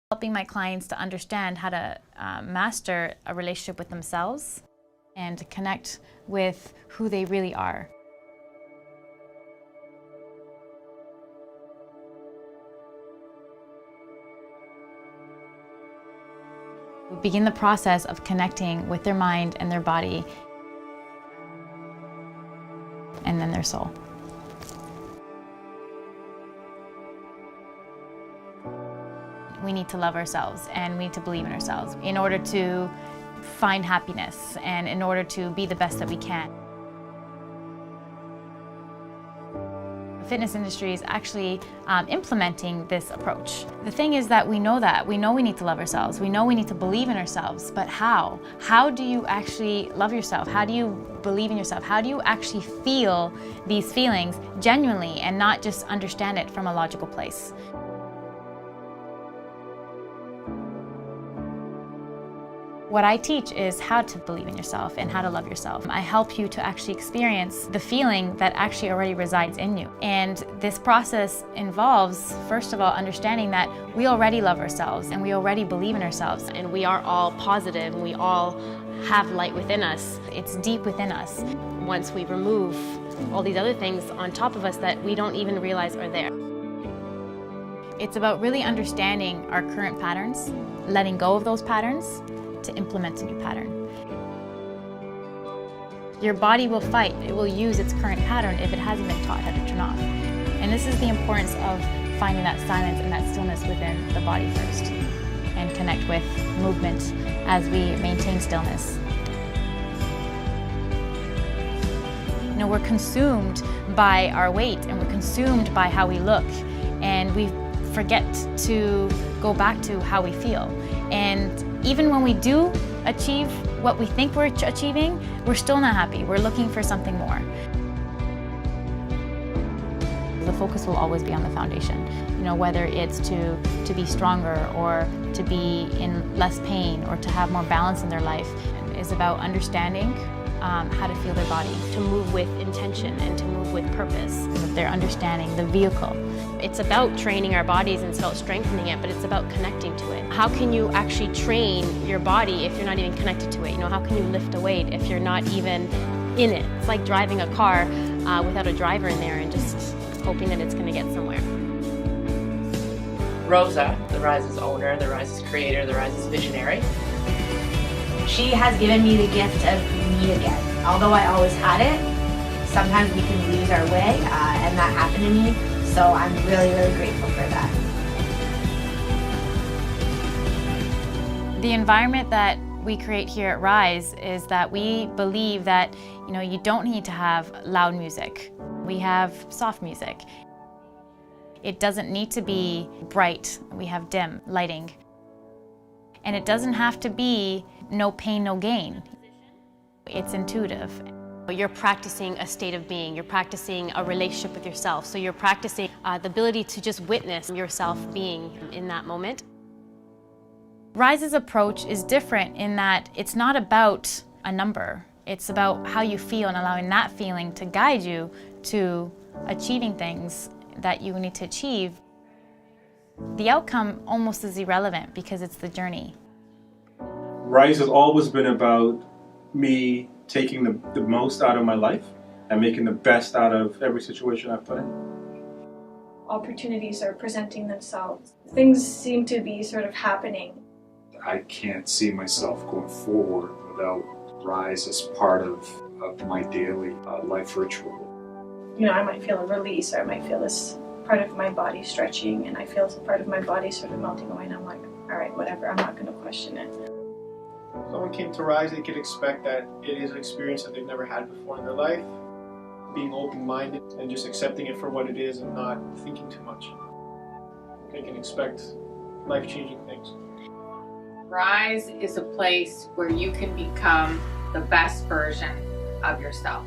Helping my clients to understand how to master a relationship with themselves and to connect with who they really are. We begin the process of connecting with their mind and their body, and then their soul. We need to love ourselves and we need to believe in ourselves in order to find happiness and in order to be the best that we can. The fitness industry is actually implementing this approach. The thing is that we know we need to love ourselves, we know we need to believe in ourselves, but how? How do you actually love yourself? How do you believe in yourself? How do you actually feel these feelings genuinely and not just understand it from a logical place? What I teach is how to believe in yourself and how to love yourself. I help you to actually experience the feeling that actually already resides in you. And this process involves, first of all, understanding that we already love ourselves and we already believe in ourselves. And we are all positive and we all have light within us. It's deep within us. Once we remove all these other things on top of us that we don't even realize are there. It's about really understanding our current patterns, letting go of those patterns, to implement a new pattern. Your body will fight. It will use its current pattern if it hasn't been taught how to turn off. And this is the importance of finding that silence and that stillness within the body first and connect with movement as we maintain stillness. You know, we're consumed by our weight and we're consumed by how we look, and we forget to go back to how we feel. And even when we do achieve what we think we're achieving, we're still not happy. We're looking for something more. The focus will always be on the foundation. You know, whether it's to be stronger or to be in less pain or to have more balance in their life, is about understanding how to feel their body, to move with intention and to move with purpose. That they're understanding the vehicle. It's about training our bodies and it's about strengthening it, but it's about connecting to it. How can you actually train your body if you're not even connected to it? You know, how can you lift a weight if you're not even in it? It's like driving a car without a driver in there and just hoping that it's going to get somewhere. Rosa, the Rise's owner, the Rise's creator, the Rise's visionary. She has given me the gift of me again. Although I always had it, sometimes we can lose our way, and that happened to me. So I'm really, really grateful for that. The environment that we create here at Rise is that we believe that, you know, you don't need to have loud music. We have soft music. It doesn't need to be bright. We have dim lighting. And it doesn't have to be no pain, no gain. It's intuitive. You're practicing a state of being. You're practicing a relationship with yourself. So you're practicing the ability to just witness yourself being in that moment. Rise's approach is different in that it's not about a number. It's about how you feel and allowing that feeling to guide you to achieving things that you need to achieve. The outcome almost is irrelevant because it's the journey. Rise has always been about me taking the most out of my life and making the best out of every situation I've put in. Opportunities are presenting themselves. Things seem to be sort of happening. I can't see myself going forward without Rise as part of my daily life ritual. You know, I might feel a release, or I might feel this part of my body stretching, and I feel some part of my body sort of melting away, and I'm like, all right, whatever, I'm not going to question it. If someone came to Rise, they could expect that it is an experience that they've never had before in their life. Being open-minded and just accepting it for what it is and not thinking too much. They can expect life-changing things. Rise is a place where you can become the best version of yourself.